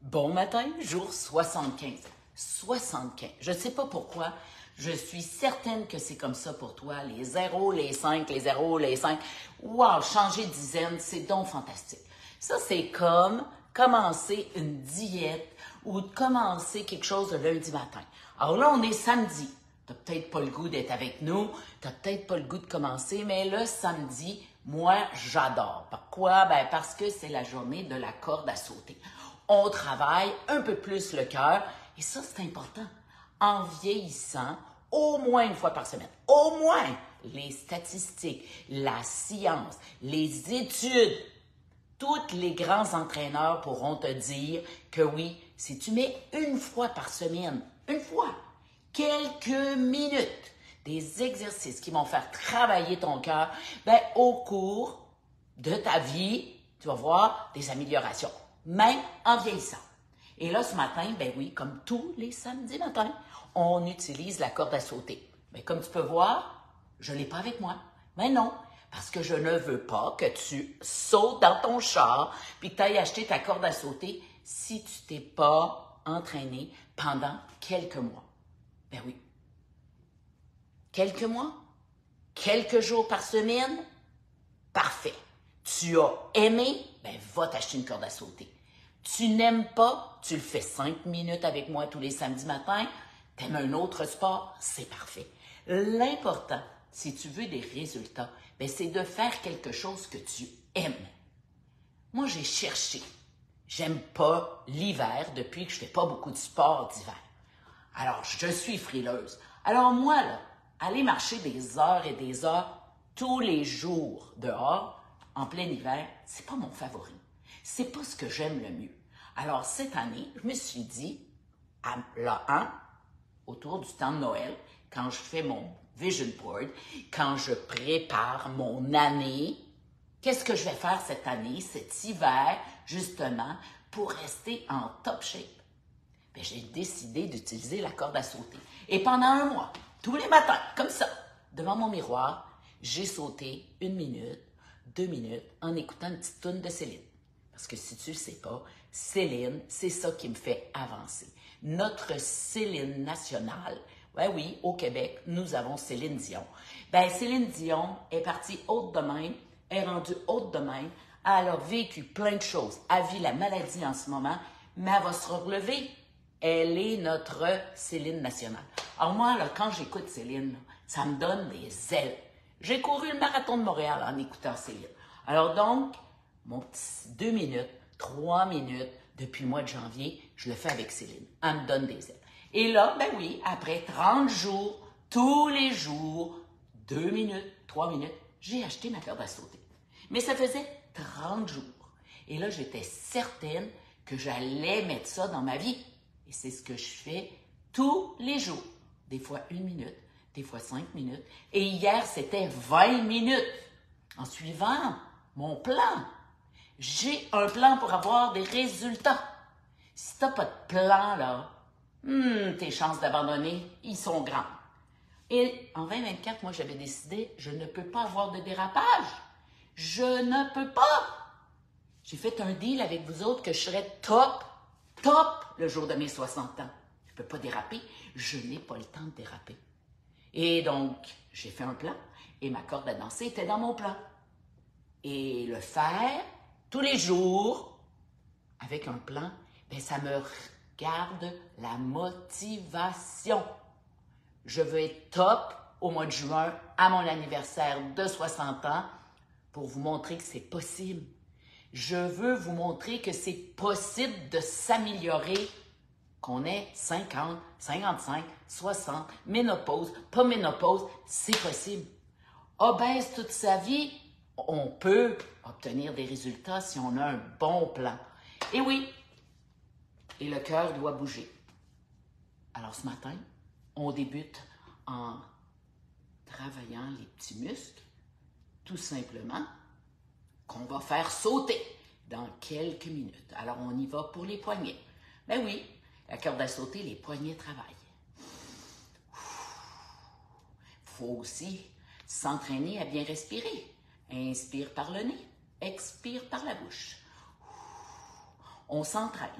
Bon matin, jour 75. 75. Je ne sais pas pourquoi. Je suis certaine que c'est comme ça pour toi. Les 0, les 5, les 0, les 5. Wow, changer de dizaine, c'est donc fantastique. Ça, c'est comme commencer une diète ou de commencer quelque chose le lundi matin. Alors là, on est samedi. Tu n'as peut-être pas le goût d'être avec nous. Tu n'as peut-être pas le goût de commencer, mais le samedi, moi, j'adore. Pourquoi? Ben, parce que c'est la journée de la corde à sauter. On travaille un peu plus le cœur et ça, c'est important. En vieillissant, au moins une fois par semaine, au moins les statistiques, la science, les études, tous les grands entraîneurs pourront te dire que oui, si tu mets une fois par semaine, une fois, quelques minutes, des exercices qui vont faire travailler ton cœur, ben, au cours de ta vie, tu vas voir des améliorations, même en vieillissant. Et là, ce matin, ben oui, comme tous les samedis matins, on utilise la corde à sauter. Mais comme tu peux voir, je ne l'ai pas avec moi. Mais non, parce que je ne veux pas que tu sautes dans ton char puis que tu ailles acheter ta corde à sauter si tu t'es pas entraîné pendant quelques mois. Ben oui. Quelques mois? Quelques jours par semaine? Parfait. Tu as aimé? Ben va t'acheter une corde à sauter. Tu n'aimes pas? Tu le fais 5 minutes avec moi tous les samedis matins. T'aimes un autre sport? C'est parfait. L'important, si tu veux des résultats, ben c'est de faire quelque chose que tu aimes. Moi, j'ai cherché. J'aime pas l'hiver depuis que je fais pas beaucoup de sport d'hiver. Alors, je suis frileuse. Alors moi, là, aller marcher des heures et des heures tous les jours dehors, en plein hiver, c'est pas mon favori. C'est pas ce que j'aime le mieux. Alors, cette année, je me suis dit, autour du temps de Noël, quand je fais mon vision board, quand je prépare mon année, qu'est-ce que je vais faire cette année, cet hiver, justement, pour rester en top shape? Bien, j'ai décidé d'utiliser la corde à sauter. Et pendant un mois, tous les matins, comme ça, devant mon miroir, j'ai sauté 1 minute, 2 minutes, en écoutant une petite toune de Céline. Parce que si tu ne le sais pas, Céline, c'est ça qui me fait avancer. Notre Céline nationale, oui, au Québec, nous avons Céline Dion. Bien, Céline Dion est partie haute de même, est rendue haute de même. Elle a vécu plein de choses. Elle vit la maladie en ce moment, mais elle va se relever. Elle est notre Céline nationale. Alors moi, là, quand j'écoute Céline, ça me donne des ailes. J'ai couru le marathon de Montréal en écoutant Céline. Alors donc, mon petit 2 minutes, 3 minutes, depuis le mois de janvier, je le fais avec Céline. Elle me donne des ailes. Et là, ben oui, après 30 jours, tous les jours, 2 minutes, 3 minutes, j'ai acheté ma corde à sauter. Mais ça faisait 30 jours. Et là, j'étais certaine que j'allais mettre ça dans ma vie. Et c'est ce que je fais tous les jours. Des fois 1 minute, des fois 5 minutes. Et hier, c'était 20 minutes. En suivant mon plan. J'ai un plan pour avoir des résultats. Si tu n'as pas de plan, là, tes chances d'abandonner, ils sont grandes. Et en 2024, moi, j'avais décidé, je ne peux pas avoir de dérapage. Je ne peux pas. J'ai fait un deal avec vous autres que je serais top le jour de mes 60 ans. Je ne peux pas déraper. Je n'ai pas le temps de déraper. Et donc, j'ai fait un plan et ma corde à danser était dans mon plan. Et le faire tous les jours avec un plan, bien, ça me garde la motivation. Je veux être top au mois de juin à mon anniversaire de 60 ans pour vous montrer que c'est possible. Je veux vous montrer que c'est possible de s'améliorer, qu'on ait 50, 55, 60, ménopause, pas ménopause, c'est possible. Obèse toute sa vie, on peut obtenir des résultats si on a un bon plan. Et oui, et le cœur doit bouger. Alors ce matin, on débute en travaillant les petits muscles, tout simplement, qu'on va faire sauter dans quelques minutes. Alors, on y va pour les poignets. Ben oui, la corde à sauter, les poignets travaillent. Il faut aussi s'entraîner à bien respirer. Inspire par le nez, expire par la bouche. On s'entraîne.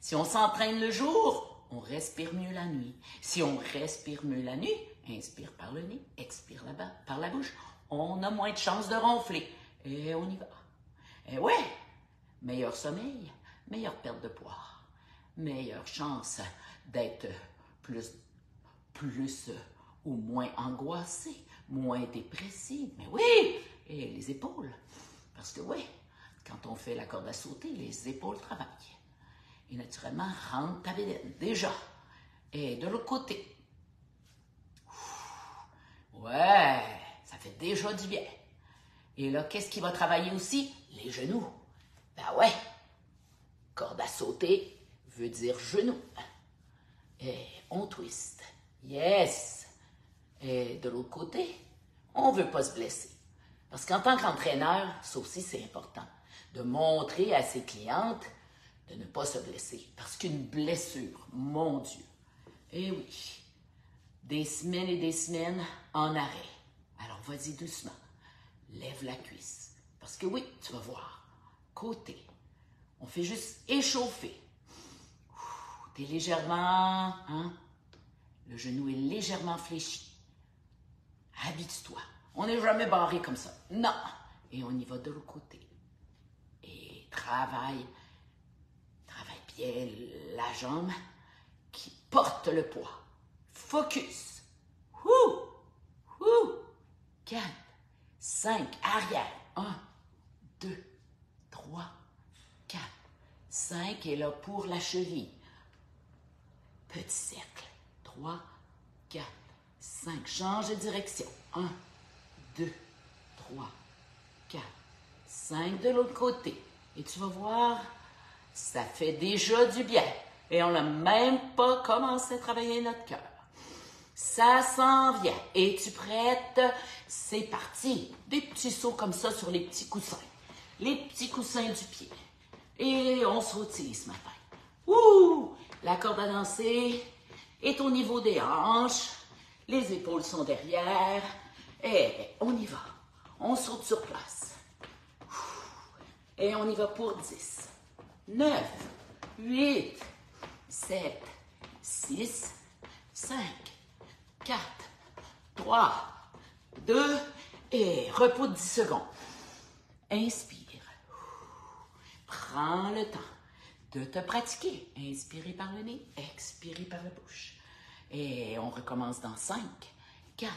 Si on s'entraîne le jour, on respire mieux la nuit. Si on respire mieux la nuit, inspire par le nez, expire là-bas par la bouche, on a moins de chances de ronfler. Et on y va. Et ouais, meilleur sommeil, meilleure perte de poids, meilleure chance d'être plus ou moins angoissé, moins dépressif. Mais oui, et les épaules. Parce que oui, quand on fait la corde à sauter, les épaules travaillent. Et naturellement, rentre ta bédaine, déjà. Et de l'autre côté. Ouais, ça fait déjà du bien. Et là, qu'est-ce qui va travailler aussi? Les genoux. Ben ouais, corde à sauter veut dire genou. Et on twist. Yes. Et de l'autre côté, on ne veut pas se blesser. Parce qu'en tant qu'entraîneur, ça aussi c'est important, de montrer à ses clientes de ne pas se blesser. Parce qu'une blessure, mon Dieu, eh oui, des semaines et des semaines en arrêt. Alors vas-y doucement, lève la cuisse. Parce que oui, tu vas voir, côté, on fait juste échauffer. Tu es légèrement, le genou est légèrement fléchi. Habitue-toi. On n'est jamais barré comme ça. Non. Et on y va de l'autre côté. Et travaille bien la jambe qui porte le poids. Focus. 4, 5, arrière. 1, 2, 3, 4, 5. Et là, pour la cheville. Petit cercle. 3, 4, 5. Change de direction. 1, 2, 3, 4, 5 de l'autre côté. Et tu vas voir, ça fait déjà du bien. Et on n'a même pas commencé à travailler notre cœur. Ça s'en vient. Es-tu prête? C'est parti. Des petits sauts comme ça sur les petits coussins. Les petits coussins du pied. Et on sautille ce matin. La corde à danser est au niveau des hanches. Les épaules sont derrière. Et on y va. On saute sur place. Et on y va pour 10, 9, 8, 7, 6, 5, 4, 3, 2, et repos de 10 secondes. Inspire. Prends le temps de te pratiquer. Inspirez par le nez, expirez par la bouche. Et on recommence dans 5, 4,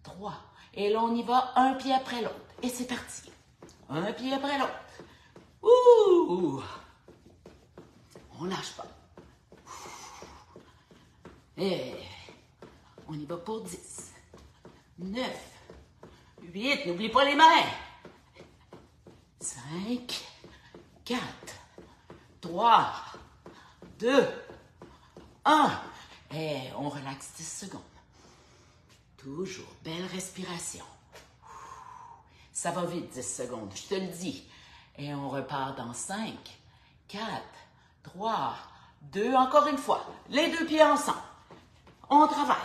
3. Et là, on y va un pied après l'autre. Et c'est parti. Un pied après l'autre. On lâche pas. Et on y va pour 10, 9, 8. N'oublie pas les mains. 5, 4, 3, 2, 1. Et on relaxe 10 secondes. Toujours belle respiration. Ça va vite, 10 secondes, je te le dis. Et on repart dans 5, 4, 3, 2, encore une fois. Les deux pieds ensemble. On travaille.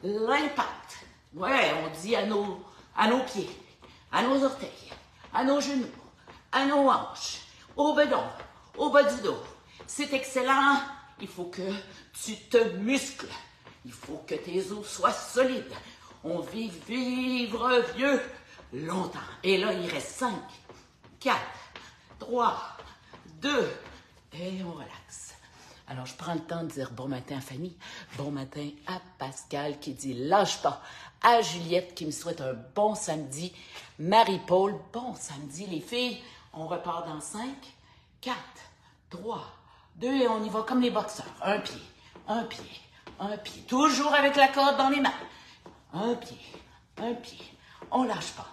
L'impact. Ouais, on dit à nos pieds, à nos orteils, à nos genoux, à nos hanches, au bedon, au bas du dos. C'est excellent. Il faut que tu te muscles. Il faut que tes os soient solides. On vit vivre vieux longtemps. Et là, il reste 5, 4, 3, 2, et on relaxe. Alors, je prends le temps de dire bon matin à Fanny, bon matin à Pascal qui dit lâche pas, à Juliette qui me souhaite un bon samedi, Marie-Paul, bon samedi les filles. On repart dans 5, 4, 3, 2, et on y va comme les boxeurs. Un pied, un pied, un pied. Toujours avec la corde dans les mains. Un pied, un pied. On lâche pas.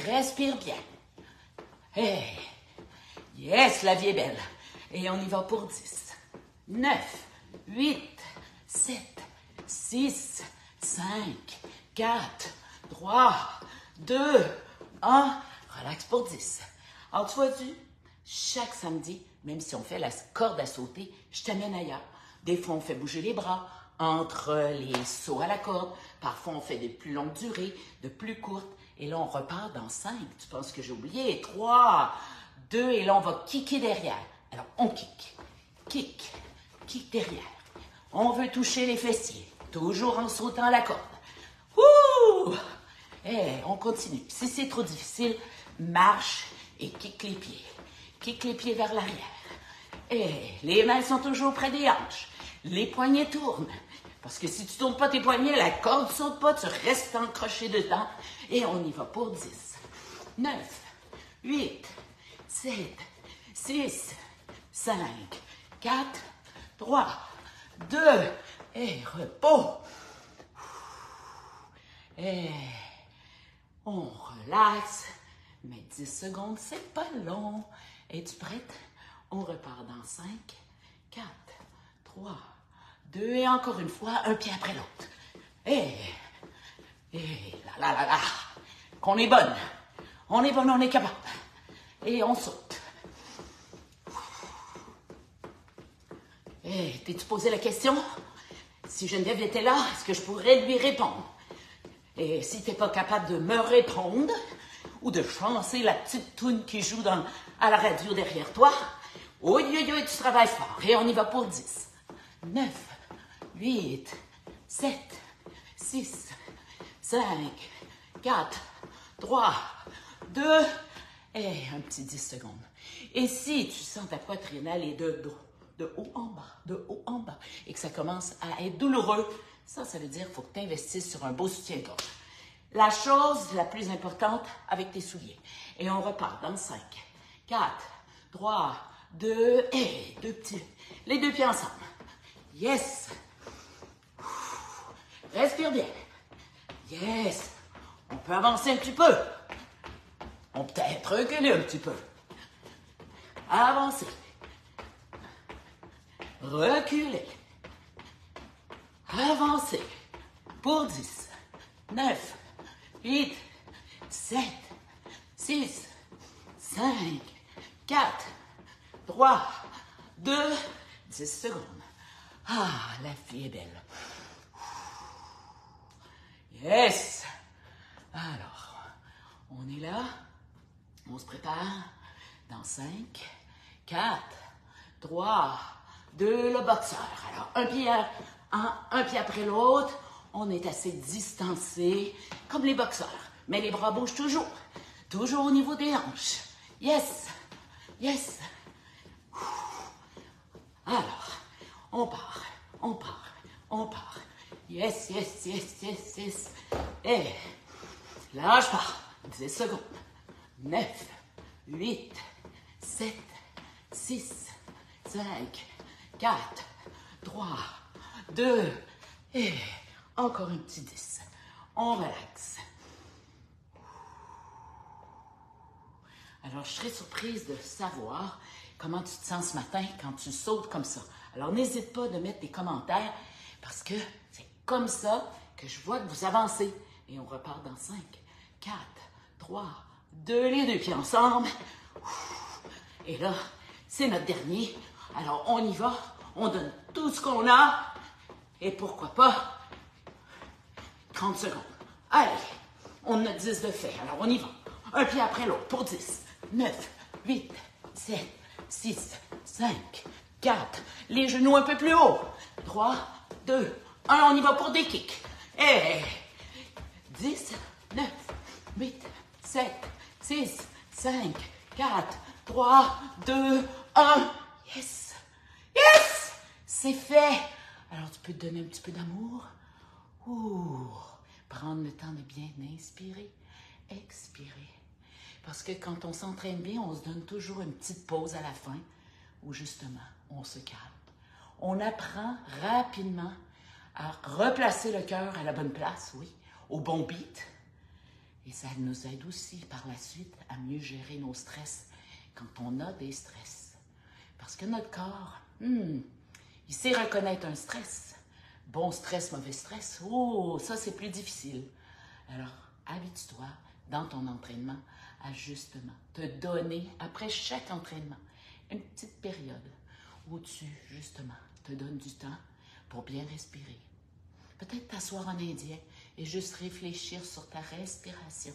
Respire bien. Hey. Yes, la vie est belle. Et on y va pour 10, 9, 8, 7, 6, 5, 4, 3, 2, 1. Relax pour 10. Alors, tu vois-tu, chaque samedi, même si on fait la corde à sauter, je t'amène ailleurs. Des fois, on fait bouger les bras entre les sauts à la corde. Parfois, on fait des plus longues durées, de plus courtes. Et là, on repart dans 5. Tu penses que j'ai oublié? 3, 2, et là, on va kicker derrière. Alors, on kick, kick, kick derrière. On veut toucher les fessiers, toujours en sautant la corde. Ouh! Eh, on continue. Si c'est trop difficile, marche et kick les pieds. Kick les pieds vers l'arrière. Eh, les mains sont toujours près des hanches. Les poignets tournent. Parce que si tu ne tournes pas tes poignets, la corde ne saute pas, tu restes accroché dedans. Et on y va pour 10, 9, 8, 7, 6, 5, 4, 3, 2, et repos. Et on relaxe, mais 10 secondes, c'est pas long. Es-tu prête? On repart dans 5, 4, 3, 2, et encore une fois, un pied après l'autre. Et là. Qu'on est bonne. On est bonne, on est capable. Et on saute. Et t'es-tu posé la question? Si Geneviève était là, est-ce que je pourrais lui répondre? Et si t'es pas capable de me répondre, ou de chancer la petite toune qui joue à la radio derrière toi, oui, tu travailles fort. Et on y va pour 10, 9, 8, 7, 6, 5, 4, 3, 2, et un petit 10 secondes. Et si tu sens ta poitrine aller de haut en bas, et que ça commence à être douloureux, ça veut dire qu'il faut que tu investisses sur un beau soutien-gorge. La chose la plus importante avec tes souliers. Et on repart dans 5, 4, 3, 2, et les deux pieds ensemble. Yes! Respire bien. Yes! On peut avancer un petit peu. On peut peut-être reculer un petit peu. Avancer. Reculer. Avancer. Pour 10, 9, 8, 7, 6, 5, 4, 3, 2, 10 secondes. Ah, la fille est belle. Yes! Alors, on est là. On se prépare dans 5, 4, 3, 2, le boxeur. Alors, un pied après l'autre. On est assez distancé, comme les boxeurs. Mais les bras bougent toujours. Toujours au niveau des hanches. Yes! Yes! Alors, on part. Yes. Et lâche pas. 10 secondes. 9, 8, 7, 6, 5, 4, 3, 2, et encore un petit 10. On relaxe. Alors, je serais surprise de savoir comment tu te sens ce matin quand tu sautes comme ça. Alors, n'hésite pas de mettre des commentaires parce que c'est comme ça que je vois que vous avancez. Et on repart dans 5, 4, 3, 2, les deux pieds ensemble. Et là, c'est notre dernier. Alors, on y va. On donne tout ce qu'on a. Et pourquoi pas 30 secondes. Allez, on a 10 de fait. Alors, on y va. Un pied après l'autre pour 10, 9, 8, 7, 6, 5, 4. Les genoux un peu plus haut. 3, 2, 1. On y va pour des kicks. Et 10, 9, 8, 7, 6, 5, 4, 3, 2, 1. Yes! Yes! C'est fait! Alors, tu peux te donner un petit peu d'amour. Ouh! Prendre le temps de bien inspirer, expirer. Parce que quand on s'entraîne bien, on se donne toujours une petite pause à la fin où justement, on se calme. On apprend rapidement à replacer le cœur à la bonne place, oui, au bon beat. Et ça nous aide aussi par la suite à mieux gérer nos stress quand on a des stress. Parce que notre corps, il sait reconnaître un stress. Bon stress, mauvais stress, oh, ça c'est plus difficile. Alors, habitue-toi dans ton entraînement à justement te donner, après chaque entraînement, une petite période où tu, justement, te donnes du temps pour bien respirer. Peut-être t'asseoir en indien et juste réfléchir sur ta respiration.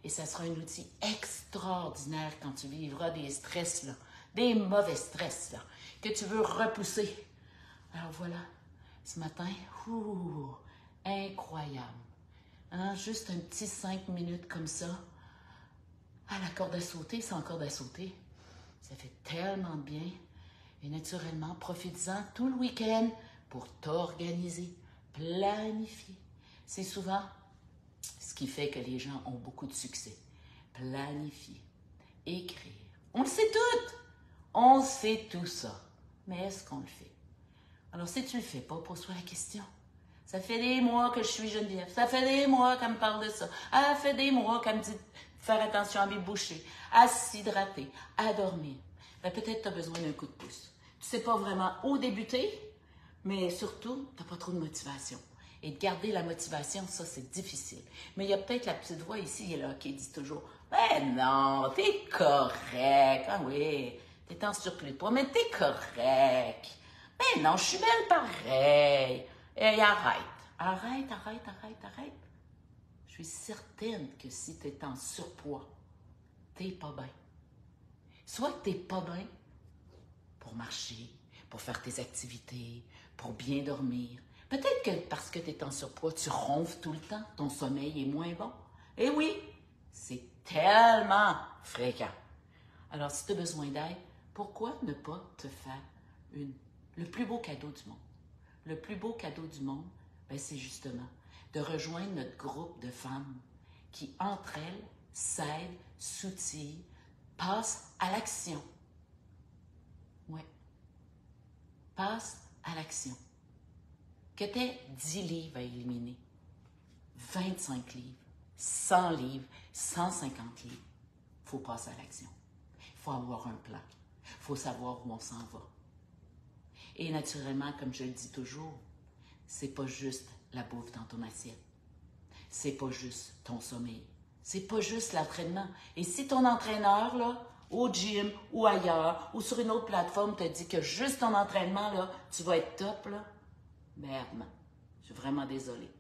Et ça sera un outil extraordinaire quand tu vivras des stress là, des mauvais stress là, que tu veux repousser. Alors voilà, ce matin, incroyable. Hein? Juste un petit 5 minutes comme ça. Ah, la corde à sauter, c'est encore à sauter. Ça fait tellement de bien. Et naturellement, profites-en tout le week-end pour t'organiser, planifier. C'est souvent ce qui fait que les gens ont beaucoup de succès. Planifier, écrire. On le sait tout. On sait tout ça. Mais est-ce qu'on le fait? Alors, si tu ne le fais pas, pose-toi la question. Ça fait des mois que je suis Geneviève. Ça fait des mois qu'elle me parle de ça. Ça fait des mois qu'elle me dit de faire attention à mes bouchées, à s'hydrater, à dormir. Ben, peut-être tu as besoin d'un coup de pouce. Tu ne sais pas vraiment où débuter, mais surtout, tu n'as pas trop de motivation. Et de garder la motivation, ça, c'est difficile. Mais il y a peut-être la petite voix ici et là qui dit toujours « Ben non, t'es correct. Ah oui, t'es en surplus de poids, mais t'es correct. Ben non, je suis belle pareil. Et arrête. Je suis certaine que si tu es en surpoids, t'es pas bien. Soit que t'es pas bien pour marcher, pour faire tes activités, pour bien dormir. Peut-être que parce que tu es en surpoids, tu ronfles tout le temps, ton sommeil est moins bon. Eh oui, c'est tellement fréquent. Alors, si tu as besoin d'aide, pourquoi ne pas te faire le plus beau cadeau du monde? Le plus beau cadeau du monde, ben, c'est justement de rejoindre notre groupe de femmes qui, entre elles, s'aident, s'outillent, passent à l'action. Oui. Passe à l'action. Que tu aies 10 livres à éliminer, 25 livres, 100 livres, 150 livres, il faut passer à l'action. Il faut avoir un plan. Il faut savoir où on s'en va. Et naturellement, comme je le dis toujours, c'est pas juste la bouffe dans ton assiette. C'est pas juste ton sommeil. C'est pas juste l'entraînement. Et si ton entraîneur, là, au gym ou ailleurs, ou sur une autre plateforme, te dit que juste ton entraînement, là, tu vas être top, là, merde, je suis vraiment désolée.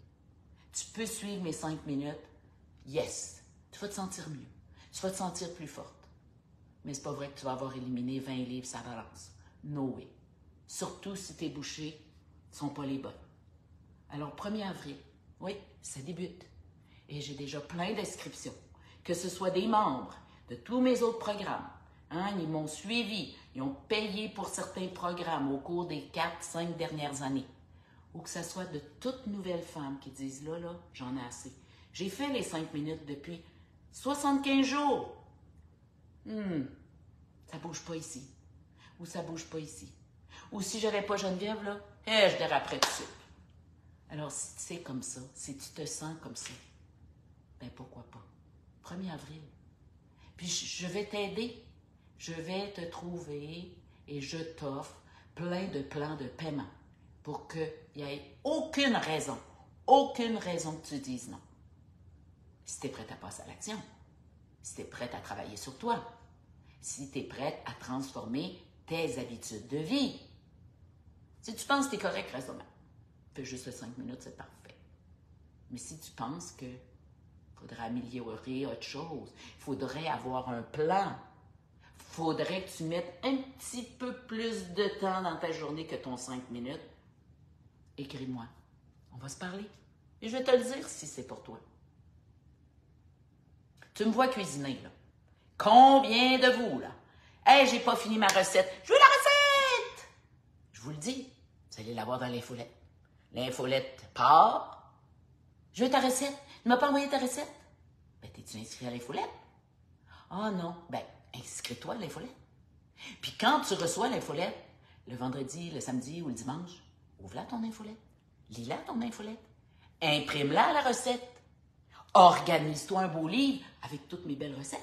Tu peux suivre mes 5 minutes, yes, tu vas te sentir mieux. Tu vas te sentir plus forte. Mais c'est pas vrai que tu vas avoir éliminé 20 livres sa balance. No way. Surtout si tes bouchées ne sont pas les bonnes. Alors, 1er avril, oui, ça débute. Et j'ai déjà plein d'inscriptions. Que ce soit des membres de tous mes autres programmes. Hein, ils m'ont suivi, ils ont payé pour certains programmes au cours des 4-5 dernières années. Ou que ce soit de toutes nouvelles femmes qui disent, là, j'en ai assez. J'ai fait les 5 minutes depuis 75 jours. Ça bouge pas ici. Ou ça bouge pas ici. Ou si j'avais pas Geneviève, là, je déraperais tout de suite. Alors, si tu sais comme ça, si tu te sens comme ça, ben pourquoi pas? 1er avril. Puis je vais t'aider. Je vais te trouver et je t'offre plein de plans de paiement pour qu'il n'y ait aucune raison que tu dises non. Si tu es prête à passer à l'action, si tu es prête à travailler sur toi, si tu es prête à transformer tes habitudes de vie. Si tu penses que tu es correct, reste demain. Fais juste les 5 minutes, c'est parfait. Mais si tu penses que faudrait améliorer autre chose, il faudrait avoir un plan, il faudrait que tu mettes un petit peu plus de temps dans ta journée que ton 5 minutes, écris-moi. On va se parler. Et je vais te le dire si c'est pour toi. Tu me vois cuisiner, là. Combien de vous, là? Hey, j'ai pas fini ma recette. Je veux la recette! Je vous le dis, vous allez l'avoir dans l'infolette. L'infolette part. Je veux ta recette. Tu ne m'as pas envoyé ta recette? Ben, t'es-tu inscrit à l'infolette? Ah non. Ben, inscris-toi à l'infolette. Puis quand tu reçois l'infolette, le vendredi, le samedi ou le dimanche, ouvre-la ton infolette. Lis-la ton infolette. Imprime-la la recette. Organise-toi un beau livre avec toutes mes belles recettes.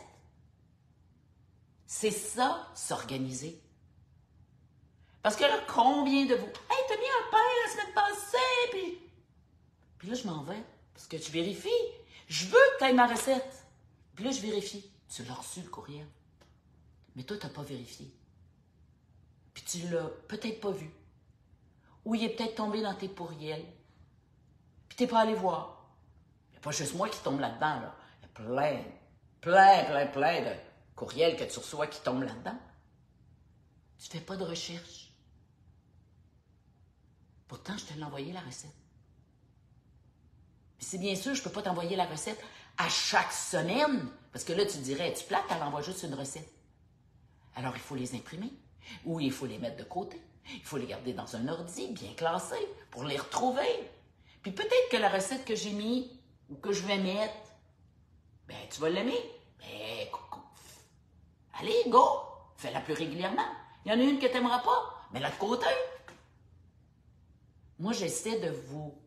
C'est ça, s'organiser. Parce que là, combien de vous... Hey, t'as mis un pain la semaine passée, puis là, je m'en vais, parce que tu vérifies. Je veux que tu aies ma recette. Puis là, je vérifie. Tu l'as reçu, le courriel. Mais toi, tu n'as pas vérifié. Puis tu l'as peut-être pas vu. Ou il est peut-être tombé dans tes courriels. Puis tu n'es pas allé voir. Il n'y a pas juste moi qui tombe là-dedans, là. Il y a plein de courriels que tu reçois qui tombent là-dedans. Tu fais pas de recherche. Pourtant, je te l'ai envoyé la recette. Puis c'est bien sûr, je peux pas t'envoyer la recette à chaque semaine, parce que là, tu dirais, tu plates, elle envoie juste une recette. Alors, il faut les imprimer, ou il faut les mettre de côté. Il faut les garder dans un ordi bien classé pour les retrouver. Puis peut-être que la recette que j'ai mise ou que je vais mettre, ben tu vas l'aimer. Ben, allez, go! Fais-la plus régulièrement. Il y en a une que tu n'aimeras pas, mais la de côté. Moi, j'essaie de vous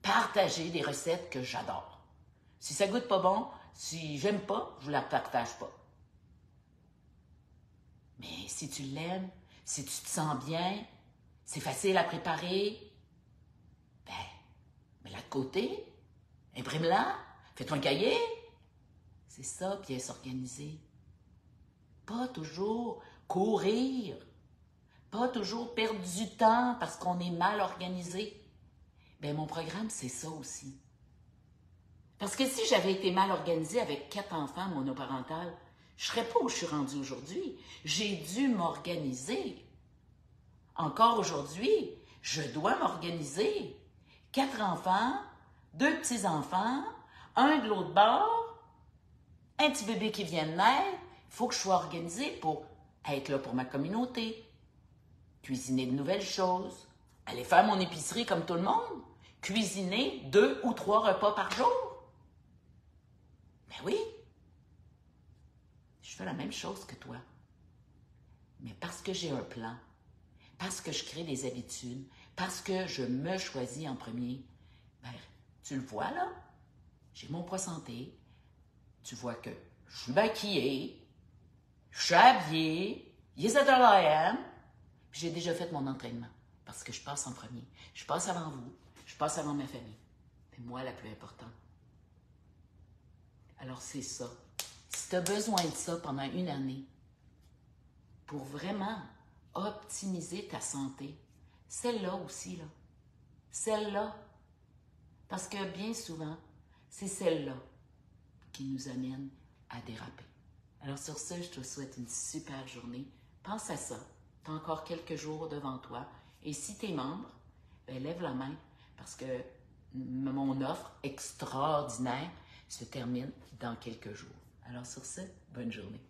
partager des recettes que j'adore. Si ça goûte pas bon, si j'aime pas, je la partage pas. Mais si tu l'aimes, si tu te sens bien, c'est facile à préparer, ben, mets-la de côté, imprime-la, fais-toi un cahier. C'est ça, bien s'organiser. Pas toujours courir, pas toujours perdre du temps parce qu'on est mal organisé. Ben, mon programme, c'est ça aussi. Parce que si j'avais été mal organisée avec 4 enfants monoparentales, je ne serais pas où je suis rendue aujourd'hui. J'ai dû m'organiser. Encore aujourd'hui, je dois m'organiser. 4 enfants, 2 petits-enfants, un de l'autre bord, un petit bébé qui vient de naître. Il faut que je sois organisée pour être là pour ma communauté, cuisiner de nouvelles choses, aller faire mon épicerie comme tout le monde, cuisiner 2 ou 3 repas par jour. Ben oui, je fais la même chose que toi. Mais parce que j'ai un plan, parce que je crée des habitudes, parce que je me choisis en premier, ben, tu le vois là, j'ai mon poids santé, tu vois que je suis maquillée, je suis habillée, yes at all I am, puis j'ai déjà fait mon entraînement, parce que je passe en premier. Je passe avant vous, je passe avant ma famille. C'est moi la plus importante. Alors c'est ça. Si tu as besoin de ça pendant une année, pour vraiment optimiser ta santé, celle-là aussi, là, celle-là, parce que bien souvent, c'est celle-là qui nous amène à déraper. Alors sur ce, je te souhaite une super journée. Pense à ça. Tu as encore quelques jours devant toi. Et si tu es membre, ben lève la main parce que mon offre extraordinaire se termine dans quelques jours. Alors sur ce, bonne journée.